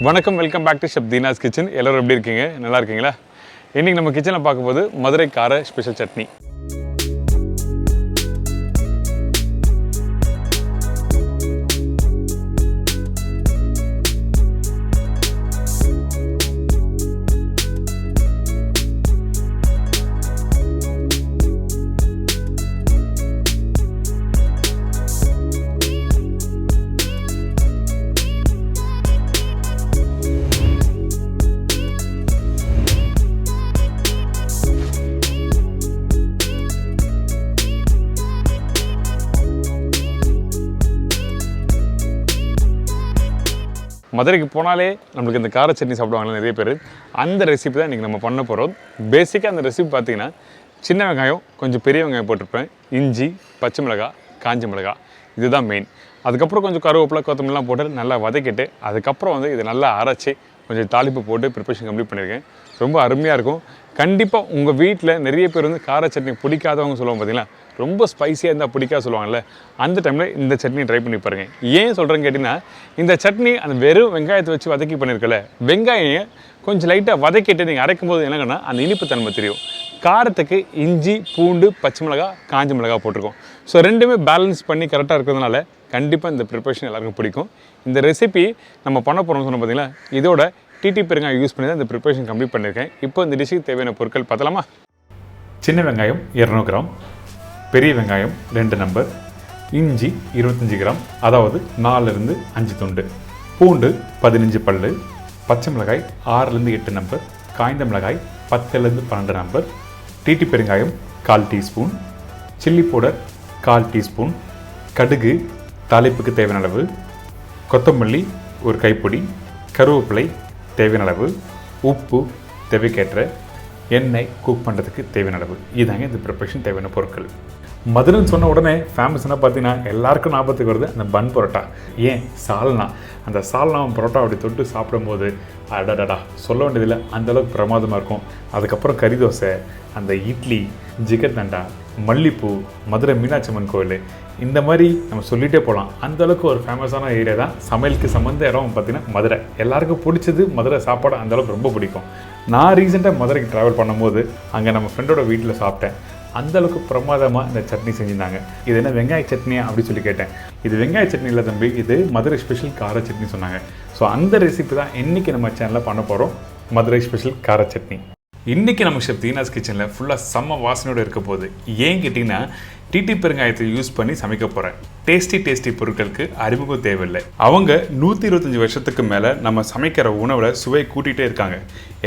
வணக்கம், welcome back to chef Deena's kitchen. எல்லோரும் எப்படி இருக்கீங்க? நல்லா இருக்கீங்களா? இன்றைக்கி நம்ம கிச்சனில் பார்க்கும்போது மதுரை கார ஸ்பெஷல் சட்னி. மதுரைக்கு போனாலே நம்மளுக்கு இந்த கார சட்னி சாப்பிடுவாங்களே நிறைய பேர். அந்த ரெசிபி தான் இன்றைக்கி நம்ம பண்ண போகிறோம். பேசிக்காக அந்த ரெசிபி பார்த்திங்கன்னா சின்ன வெங்காயம், கொஞ்சம் பெரிய வெங்காயம் போட்டிருப்பேன், இஞ்சி, பச்சை மிளகாய், காஞ்ச மிளகாய், இதுதான் மெயின். அதுக்கப்புறம் கொஞ்சம் கருவேப்பிலை, கொத்தமல்லாம் போட்டு நல்லா வதக்கிட்டு அதுக்கப்புறம் இதை நல்லா அரைச்சி கொஞ்சம் தாளிப்பு போட்டு ப்ரிப்பரேஷன் கம்ப்ளீட் பண்ணியிருக்கேன். ரொம்ப அருமையாக இருக்கும். கண்டிப்பாக உங்கள் வீட்டில் நிறைய பேர் கார சட்னி பிடிக்காதவங்க சொல்லுவாங்க பார்த்தீங்களா, ரொம்ப ஸ்பைஸியாக இருந்தால் பிடிக்காது சொல்லுவாங்கள்ல, அந்த டைமில் இந்த சட்னி ட்ரை பண்ணி பாருங்கள். ஏன் சொல்கிறேன்னு கேட்டிங்கன்னா, இந்த சட்னி அந்த வெறும் வெங்காயத்தை வச்சு வதக்கி பண்ணியிருக்கல, வெங்காயம் கொஞ்சம் லைட்டாக வதக்கிட்டு நீங்கள் அரைக்கும் போது என்னங்கன்னா அந்த இனிப்பு தன்மை தெரியும். காரத்துக்கு இஞ்சி, பூண்டு, பச்சை மிளகாய், காஞ்ச மிளகாய் போட்டிருக்கோம். ஸோ ரெண்டுமே பேலன்ஸ் பண்ணி கரெக்டாக இருக்கிறதுனால கண்டிப்பாக இந்த ப்ரிப்பரேஷன் எல்லாருக்கும் பிடிக்கும். இந்த ரெசிபி நம்ம பண்ண போகிறோம்னு சொன்ன பார்த்தீங்களா, இதோட டிடி பெருங்காயம் யூஸ் பண்ணி தான் இந்த ப்ரிப்பரேஷன் கம்ப்ளீட் பண்ணியிருக்கேன். இப்போ இந்த டிஷ்ஷுக்கு தேவையான பொருட்கள் பார்த்தலாமா? சின்ன வெங்காயம் 200 கிராம், பெரிய வெங்காயம் 2 நம்பர், இஞ்சி 25 கிராம், அதாவது 4லேருந்து 5 துண்டு, பூண்டு 15 பல்லு, பச்சை மிளகாய் 6லேருந்து 8 நம்பர், காய்ந்த மிளகாய் 10லேருந்து 12 நம்பர், டிடி பெருங்காயம் 1/4 டீஸ்பூன், சில்லி பவுடர் 1/4 டீஸ்பூன், கடுகு தாளிப்புக்கு தேவையான அளவு, கொத்தமல்லி ஒரு கைப்பிடி, கருவேப்பிலை தேவையான அளவு, உப்பு தேவைக்கேற்ற, எண்ணெய் குக் பண்ணுறதுக்கு தேவையான அளவு. இதாங்க இந்த ப்ரிப்பரேஷன் தேவையான பொருட்கள். மதுரைன்னு சொன்ன உடனே ஃபேமஸ்னால் பார்த்தீங்கன்னா எல்லாருக்கும் ஞாபகத்துக்கு வருது அந்த பன் பரோட்டா. ஏன் சால்னா, அந்த சால்னா பரோட்டா அப்படி தொட்டு சாப்பிடும்போது அடடா சொல்ல வேண்டியதில்லை, அந்தளவுக்கு பிரமாதமாக இருக்கும். அதுக்கப்புறம் கறி தோசை, அந்த இட்லி, ஜிகர்தண்டா, மல்லிப்பூ, மதுரை மீனாட்சி அம்மன் கோவில், இந்த மாதிரி நம்ம சொல்லிகிட்டே போகலாம். அந்தளவுக்கு ஒரு ஃபேமஸான ஏரியா தான். சமையலுக்கு சம்மந்த இடம் பார்த்திங்கன்னா மதுரை. எல்லாருக்கும் பிடிச்சது மதுரை சாப்பாடு, அந்தளவுக்கு ரொம்ப பிடிக்கும். நான் ரீசெண்டாக மதுரைக்கு ட்ராவல் பண்ணும்போது அங்கே நம்ம ஃப்ரெண்டோட வீட்டில் சாப்பிட்டேன். அந்தளவுக்கு பிரமாதமாக இந்த சட்னி செஞ்சுருந்தாங்க. இது என்ன வெங்காய சட்னியா அப்படின்னு சொல்லி கேட்டேன். இது வெங்காய சட்னி இல்லை தம்பி, இது மதுரை ஸ்பெஷல் கார சட்னி சொன்னாங்க. ஸோ அந்த ரெசிபி தான் இன்றைக்கி நம்ம சேனலில் பண்ண போகிறோம், மதுரை ஸ்பெஷல் கார சட்னி. இன்றைக்கி நம்ம ஷெஃப் தீனாஸ் கிச்சனில் ஃபுல்லாக செம்ம வாசனையோடு இருக்க போகுது. ஏன் கேட்டிங்கன்னா, டிடி பெருங்காயத்தை யூஸ் பண்ணி சமைக்க போகிறேன். டேஸ்டி பொருட்களுக்கு அறிமுகம் தேவையில்லை. அவங்க 125 வருஷத்துக்கு மேலே நம்ம சமைக்கிற உணவில் சுவை கூட்டிகிட்டே இருக்காங்க.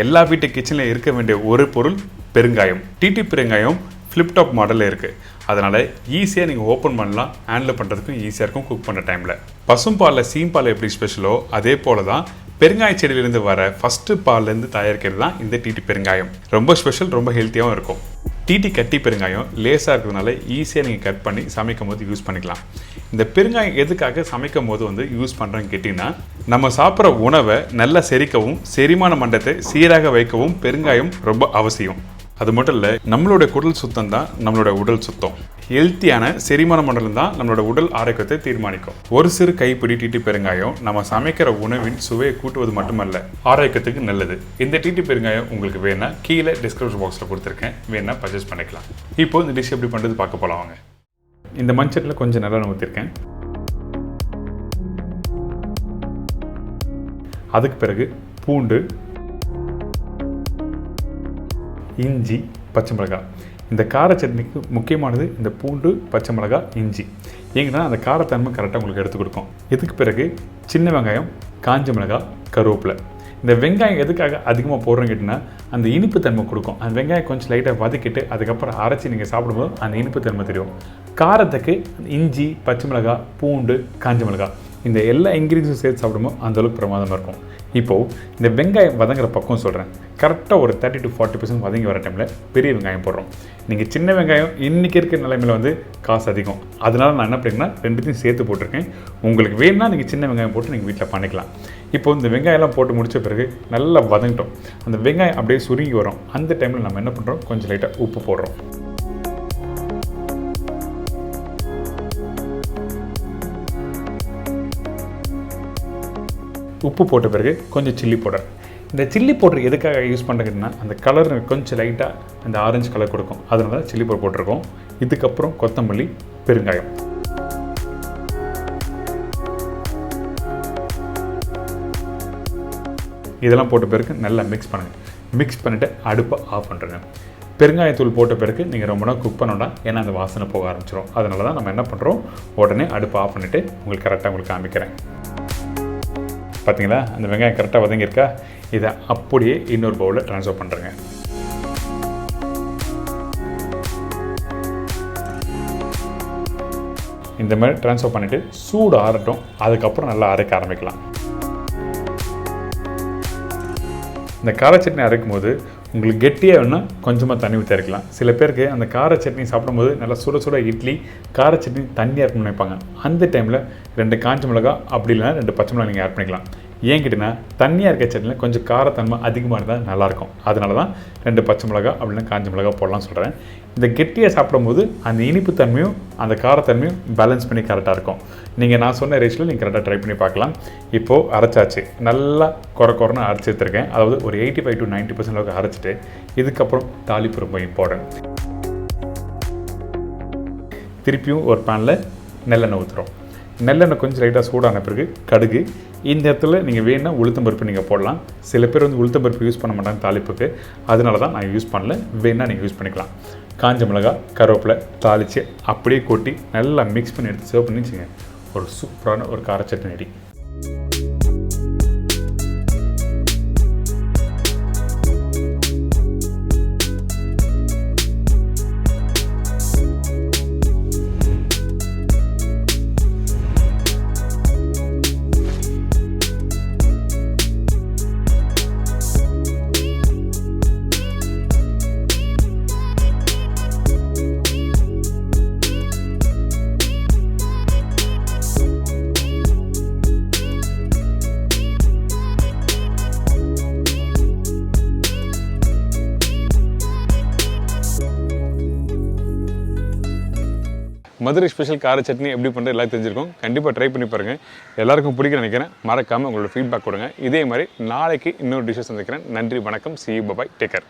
எல்லா வீட்டு கிச்சனில் இருக்க வேண்டிய ஒரு பொருள் பெருங்காயம். டிடி பெருங்காயம் ஃப்ளிப் டாப் மாடலில் இருக்குது. அதனால் ஈஸியாக நீங்கள் ஓப்பன் பண்ணலாம், ஹேண்டில் பண்ணுறதுக்கும் ஈஸியாக இருக்கும் குக் பண்ணுற டைமில். பசும்பாலில் சீம்பால் எப்படி ஸ்பெஷலோ அதே போல் தான் பெருங்காய செடியிலேருந்து வர ஃபஸ்ட்டு பால்லேருந்து தயாரிக்கிறது தான் இந்த டிடி பெருங்காயம். ரொம்ப ஸ்பெஷல், ரொம்ப ஹெல்த்தியாகவும் இருக்கும். டிடி கட்டி பெருங்காயம் லேசாக இருக்கிறதுனால ஈஸியாக நீங்கள் கட் பண்ணி சமைக்கும் போது யூஸ் பண்ணிக்கலாம். இந்த பெருங்காயம் எதுக்காக சமைக்கும் போது யூஸ் பண்ணுறோன்னு கேட்டிங்கன்னா, நம்ம சாப்பிட்ற உணவை நல்லா செரிக்கவும் செரிமான மண்டலத்தை சீராக வைக்கவும் பெருங்காயம் ரொம்ப அவசியம். அது மட்டும் இல்லை, நம்மளோட குடல் சுத்தம் தான் நம்மளோட உடல் சுத்தம். ஹெல்த்தியான செரிமான மண்டலம் தான் நம்மளோட உடல் ஆரோக்கியத்தை தீர்மானிக்கும். ஒரு சிறு கைப்பிடி டிடி பெருங்காயம் நம்ம சமைக்கிற உணவின் சுவையை கூட்டுவது மட்டுமல்ல, ஆரோக்கியத்துக்கு நல்லது. இந்த டிடி பெருங்காயம் உங்களுக்கு வேணா கீழே டிஸ்கிரிப்ஷன் பாக்ஸில் கொடுத்துருக்கேன், வேணா பர்ச்சேஸ் பண்ணிக்கலாம். இப்போ இந்த டிஷ் எப்படி பண்ணுறது பார்க்க போகலாம் வாங்க. இந்த மண்சட்டில் கொஞ்சம் நல்லா ஊற்றிருக்கேன். அதுக்கு பிறகு பூண்டு, இஞ்சி, பச்சை மிளகாய். இந்த கார சட்னிக்கு முக்கியமானது இந்த பூண்டு, பச்சை மிளகாய், இஞ்சி. ஏங்கன்னா அந்த காரத்தன்மை கரெக்டாக உங்களுக்கு எடுத்து கொடுக்கும். இதுக்கு பிறகு சின்ன வெங்காயம், காஞ்ச மிளகாய், கருவேப்பிலை. இந்த வெங்காயம் எதுக்காக அதிகமாக போடுறோன்னு கேட்டிங்கன்னா, அந்த இனிப்பு தன்மை கொடுக்கும். அந்த வெங்காயம் கொஞ்சம் லைட்டாக வதக்கிட்டு அதுக்கப்புறம் அரைச்சி நீங்கள் சாப்பிடும்போது அந்த இனிப்பு தன்மை தெரியும். காரத்துக்கு இஞ்சி, பச்சை மிளகாய், பூண்டு, காஞ்ச மிளகாய், இந்த எல்லா இன்க்ரீடியன்ஸும் சேர்த்து சாப்பிடும்போது அந்தளவுக்கு பிரமாதமாக இருக்கும். இப்போது இந்த வெங்காயம் வதங்குற பக்கம் சொல்கிறேன். கரெக்டாக ஒரு 30 to 40% வதங்கி வர டைமில் பெரிய வெங்காயம் போடுறோம். நீங்கள் சின்ன வெங்காயம் இன்றைக்கி இருக்கிற நிலைமையில் காசு அதிகம். அதனால் நான் என்ன பண்ணிங்கன்னா ரெண்டுத்தையும் சேர்த்து போட்டிருக்கேன். உங்களுக்கு வேணும்னா நீங்கள் சின்ன வெங்காயம் போட்டு நீங்கள் வீட்டில் பண்ணிக்கலாம். இப்போ இந்த வெங்காயம்லாம் போட்டு முடித்த பிறகு நல்லா வதங்கிட்டோம். அந்த வெங்காயம் அப்படியே சுருங்கி வரும். அந்த டைமில் நம்ம என்ன பண்ணுறோம், கொஞ்சம் லைட்டாக உப்பு போடுறோம். உப்பு போட்ட பிறகு கொஞ்சம் சில்லி பவுடர். இந்த சில்லி பவுடர் எதுக்காக யூஸ் பண்ணுறதுன்னா அந்த கலர் கொஞ்சம் லைட்டாக அந்த ஆரஞ்சு கலர் கொடுக்கும், அதனால தான் சில்லி பவுடர் போட்டிருக்கோம். இதுக்கப்புறம் கொத்தமல்லி, பெருங்காயம். இதெல்லாம் போட்ட பிறகு நல்லா மிக்ஸ் பண்ணுங்கள். மிக்ஸ் பண்ணிவிட்டு அடுப்பை ஆஃப் பண்ணுறேங்க. பெருங்காயத்தூள் போட்ட பிறகு நீங்கள் ரொம்ப நேரம் குக் பண்ணோன்னா ஏன்னா அந்த வாசனை போக ஆரம்பிச்சிடும். அதனால தான் நம்ம என்ன பண்ணுறோம், உடனே அடுப்பை ஆஃப் பண்ணிவிட்டு உங்களுக்கு கரெக்டாக உங்களுக்கு காமிக்கிறேன். பார்த்தீங்களா அந்த வெங்காயம் கரெக்டாக வதங்கியிருக்கா? இதை அப்படியே இன்னொரு பவுலில் ட்ரான்ஸ்ஃபர் பண்ணுறேங்க. இந்த மாதிரி ட்ரான்ஸ்ஃபர் பண்ணிவிட்டு சூடு ஆறட்டும், அதுக்கப்புறம் நல்லா அரைக்க ஆரம்பிக்கலாம். இந்த கார சட்னி அரைக்கும் போது உங்களுக்கு கெட்டியாக வேணுன்னா கொஞ்சமாக தண்ணி ஊற்றி அரைக்கலாம். சில பேருக்கு அந்த கார சட்னி சாப்பிடும்போது நல்லா சுட சுட இட்லி கார சட்னி தண்ணியாக இருக்குன்னு நினைப்பாங்க. அந்த டைமில் 2 காஞ்ச மிளகா அப்படி இல்லைனா 2 பச்சை மிளகா நீங்கள் ஆட் பண்ணிக்கலாம். ஏன் கேட்டிங்கன்னா தண்ணியாக இருக்க சட்னியில் கொஞ்சம் காரத்தன்மை அதிகமாக இருந்தால் நல்லாயிருக்கும். அதனால தான் 2 பச்சை மிளகா அப்படின்னா காஞ்ச மிளகா போடலாம்னு சொல்கிறேன். இந்த கெட்டியாக சாப்பிடும்போது அந்த இனிப்பு தன்மையும் அந்த காரத்தன்மையும் பேலன்ஸ் பண்ணி கரெக்டாக இருக்கும். நீங்கள் நான் சொன்ன ரேஷில் நீங்கள் கரெக்டாக ட்ரை பண்ணி பார்க்கலாம். இப்போது அரைச்சாச்சு, நல்லா குறைன்னு அரைச்சி எடுத்துருக்கேன். அதாவது ஒரு 85 to 90% அளவுக்கு அரைச்சிட்டு இதுக்கப்புறம் தாளிப்பு ரொம்ப இம்பார்ட்டன்ட். திருப்பியும் ஒரு பேனில் நல்லெண்ணெய் ஊற்றுறோம். நல்லெண்ணெய் கொஞ்சம் லைட்டாக சூடான பிறகு கடுகு. இந்த இடத்துல நீங்கள் வேணுன்னா உளுத்தம்பருப்பு நீங்கள் போடலாம். சில பேர் உளுத்தம்பருப்பு யூஸ் பண்ண மாட்டாங்க தாளிப்புக்கு, அதனால தான் நான் யூஸ் பண்ணல. வேணுன்னா நீங்கள் யூஸ் பண்ணிக்கலாம். காஞ்ச மிளகா, கருவேப்பிலை தாளித்து அப்படியே கொட்டி நல்லா மிக்ஸ் பண்ணி எடுத்து சர்வ் பண்ணி வச்சுங்க. ஒரு சூப்பரான ஒரு கார சட்னி ரெடி. மதுரை ஸ்பெஷல் கார சட்னி எப்படி பண்ணுறது எல்லாம் தெரிஞ்சிருக்கும். கண்டிப்பாக ட்ரை பண்ணி பாருங்கள். எல்லாருக்கும் பிடிக்க நினைக்கிறேன். மறக்காமல் உங்களோட ஃபீட்பேக் கொடுங்க. இதே மாதிரி நாளைக்கு இன்னொரு டிஷ்ஷஸ் சந்திக்கிறேன். நன்றி, வணக்கம். See you, bye bye, take care.